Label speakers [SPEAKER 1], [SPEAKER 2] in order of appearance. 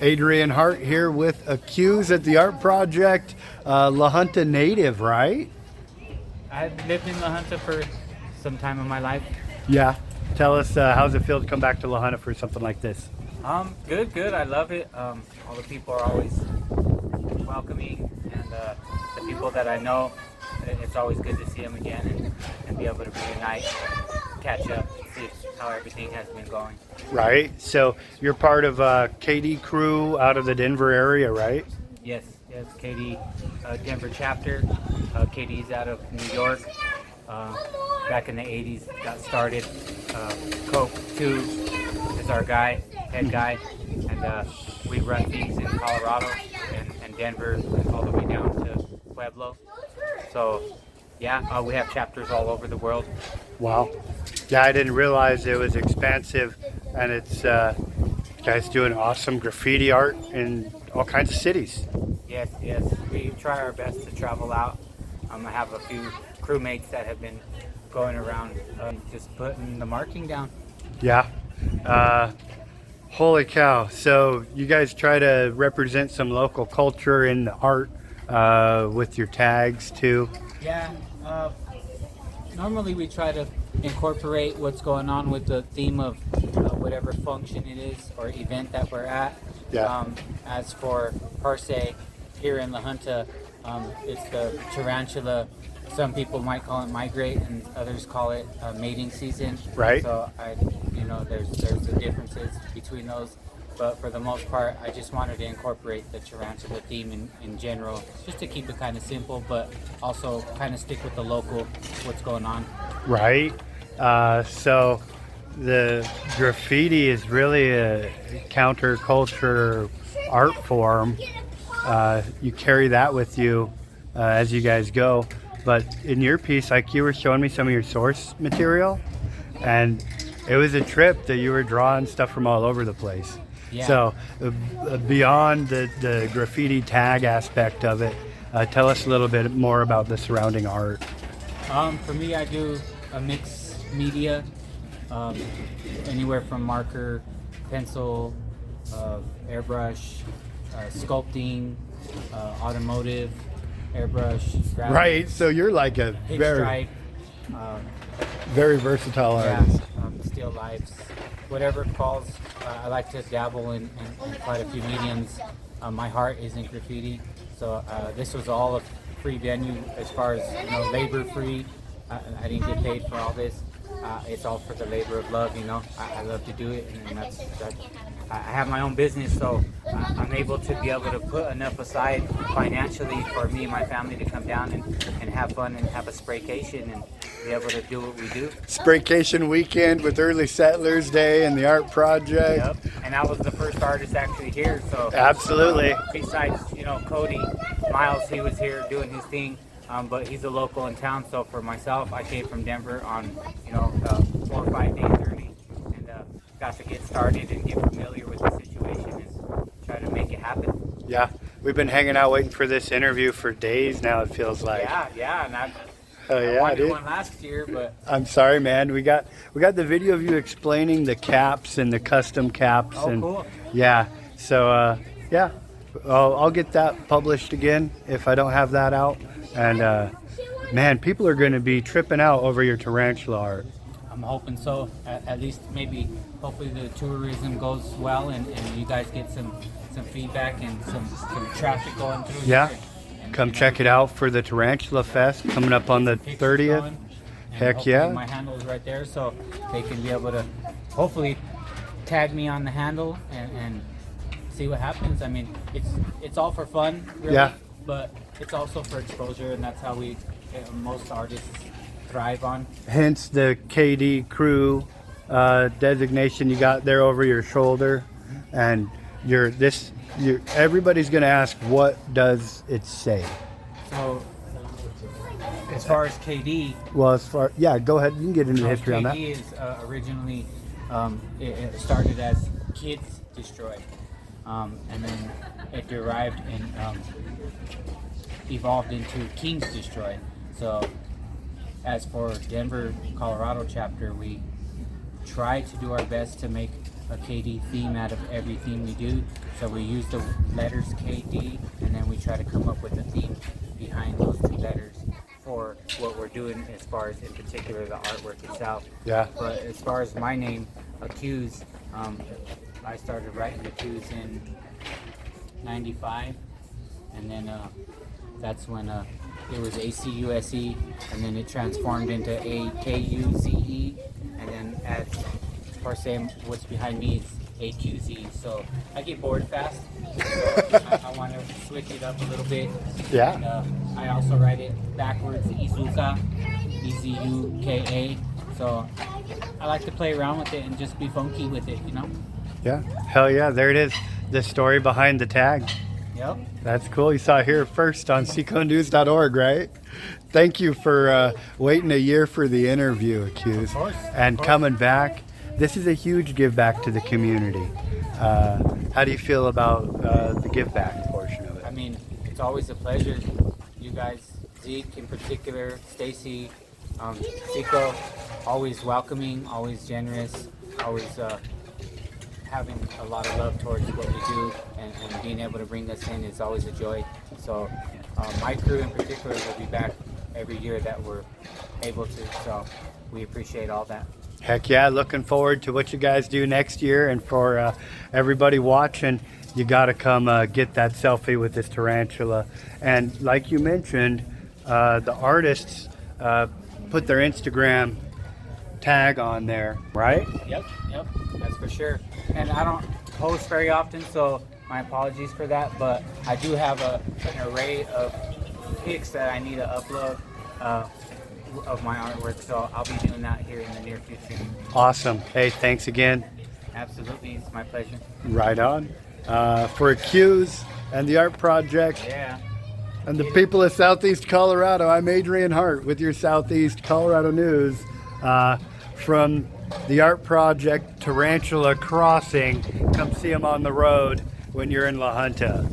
[SPEAKER 1] Adrian Hart here with AQUZE at the Art Project. La Junta native, right?
[SPEAKER 2] I've lived in La Junta for some time in my life.
[SPEAKER 1] Yeah. Tell us, how's it feel to come back to La Junta for something like this?
[SPEAKER 2] Good. I love it. All the people are always welcoming, and the people that I know, it's always good to see them again and be able to reunite, catch up, see how everything has been going.
[SPEAKER 1] Right. So you're part of KD crew out of the Denver area, right?
[SPEAKER 2] Yes, KD Denver chapter. KD's out of New York. Back in the 80s, got started. Coke 2 is our guy, head guy, and we run things in Colorado and Denver all the way down to Pueblo. So yeah, we have chapters all over the world.
[SPEAKER 1] Wow. Yeah, I didn't realize it was expansive, and it's guys doing awesome graffiti art in all kinds of cities.
[SPEAKER 2] Yes, we try our best to travel out. I have a few crewmates that have been going around just putting the marking down.
[SPEAKER 1] Yeah. Holy cow. So you guys try to represent some local culture in the art with your tags too?
[SPEAKER 2] Yeah. Normally we try to incorporate what's going on with the theme of whatever function it is or event that we're at.
[SPEAKER 1] Yeah.
[SPEAKER 2] As for per se, here in La Junta, it's the tarantula. Some people might call it migrate, and others call it mating season.
[SPEAKER 1] Right.
[SPEAKER 2] So there's the differences between those. But for the most part, I just wanted to incorporate the tarantula theme in general, just to keep it kind of simple, but also kind of stick with the local, what's going on.
[SPEAKER 1] Right. So the graffiti is really a counterculture art form. You carry that with you as you guys go. But in your piece, like you were showing me some of your source material, and it was a trip that you were drawing stuff from all over the place.
[SPEAKER 2] Yeah.
[SPEAKER 1] So beyond the graffiti tag aspect of it, tell us a little bit more about the surrounding art.
[SPEAKER 2] For me, I do a mixed media, anywhere from marker, pencil, airbrush, sculpting, automotive, airbrush, graphics,
[SPEAKER 1] Right, so you're like a
[SPEAKER 2] stripe,
[SPEAKER 1] very versatile artist.
[SPEAKER 2] still lifes, whatever falls. I like to dabble in quite a few mediums. My heart is in graffiti, so this was all a free venue as far as labor free. I didn't get paid for all this. It's all for the labor of love. I love to do it, and that's I have my own business, so I'm able to be able to put enough aside financially for me and my family to come down and have fun and have a spraycation and be able to do what we do.
[SPEAKER 1] Spraycation weekend with Early Settlers Day and the Art Project.
[SPEAKER 2] Yep. And I was the first artist actually here, so
[SPEAKER 1] absolutely.
[SPEAKER 2] Besides, Cody Miles, he was here doing his thing, but he's a local in town. So for myself, I came from Denver on 4 or 5 days early, and got to get started and get familiar with the situation and try to make it happen.
[SPEAKER 1] Yeah, we've been hanging out waiting for this interview for days now. It feels like.
[SPEAKER 2] Yeah, and I
[SPEAKER 1] dude.
[SPEAKER 2] one last year, but
[SPEAKER 1] I'm sorry, man. We got the video of you explaining the caps and the custom caps.
[SPEAKER 2] Oh,
[SPEAKER 1] and
[SPEAKER 2] cool.
[SPEAKER 1] Yeah, so yeah, I'll get that published again if I don't have that out. And man, people are going to be tripping out over your tarantula art.
[SPEAKER 2] I'm hoping so. At least hopefully the tourism goes well and you guys get some feedback and some traffic going through.
[SPEAKER 1] Yeah.
[SPEAKER 2] Here.
[SPEAKER 1] Come check it out for the Tarantula Fest coming up on the 30th. Heck yeah.
[SPEAKER 2] My handle is right there, so they can be able to hopefully tag me on the handle and see what happens. I mean, it's all for fun, really,
[SPEAKER 1] yeah,
[SPEAKER 2] but it's also for exposure, and that's how most artists thrive on.
[SPEAKER 1] Hence the KD crew designation you got there over your shoulder, and everybody's going to ask, what does it say?
[SPEAKER 2] So, as far as KD,
[SPEAKER 1] go ahead. You can get into the history
[SPEAKER 2] KD
[SPEAKER 1] on that.
[SPEAKER 2] KD is originally it started as Kids Destroy, and then it derived and evolved into Kings Destroy. So, as for Denver, Colorado chapter, we try to do our best to make a KD theme out of everything we do. So we use the letters KD, and then we try to come up with a theme behind those two letters for what we're doing, as far as in particular the artwork itself.
[SPEAKER 1] Yeah.
[SPEAKER 2] But as far as my name, AQUZE, I started writing AQUZE in '95, and then that's when it was AQUZE, and then it transformed into AQUZE, and then as far as saying what's behind me is AQZ. So I get bored fast, so I want to switch it up a little bit.
[SPEAKER 1] Yeah.
[SPEAKER 2] And, I also write it backwards, Izuka, EZUKA. So I like to play around with it and just be funky with it, you know?
[SPEAKER 1] Yeah. Hell yeah. There it is. The story behind the tag.
[SPEAKER 2] Yep.
[SPEAKER 1] That's cool. You saw it here first on seaconenews.org, right? Thank you for waiting a year for the interview, AQUZE.
[SPEAKER 2] Of course.
[SPEAKER 1] And coming back. This is a huge give back to the community. How do you feel about the give back portion of it?
[SPEAKER 2] I mean, it's always a pleasure. You guys, Zeke in particular, Stacy, Zico, always welcoming, always generous, always having a lot of love towards what we do, and being able to bring us in is always a joy. So my crew in particular will be back every year that we're able to, so we appreciate all that.
[SPEAKER 1] Heck yeah, looking forward to what you guys do next year. And for everybody watching, you got to come get that selfie with this tarantula. And like you mentioned, the artists put their Instagram tag on there, right?
[SPEAKER 2] Yep, that's for sure. And I don't post very often, so my apologies for that, but I do have an array of pics that I need to upload of my artwork, so I'll be doing that here in the near future.
[SPEAKER 1] Awesome. Hey, thanks again.
[SPEAKER 2] Absolutely, it's my pleasure.
[SPEAKER 1] Right on. For AQUZE and the Art Project.
[SPEAKER 2] Yeah.
[SPEAKER 1] And the people of Southeast Colorado, I'm Adrian Hart with your Southeast Colorado News. From the Art Project, Tarantula Crossing, come see them on the road when you're in La Junta.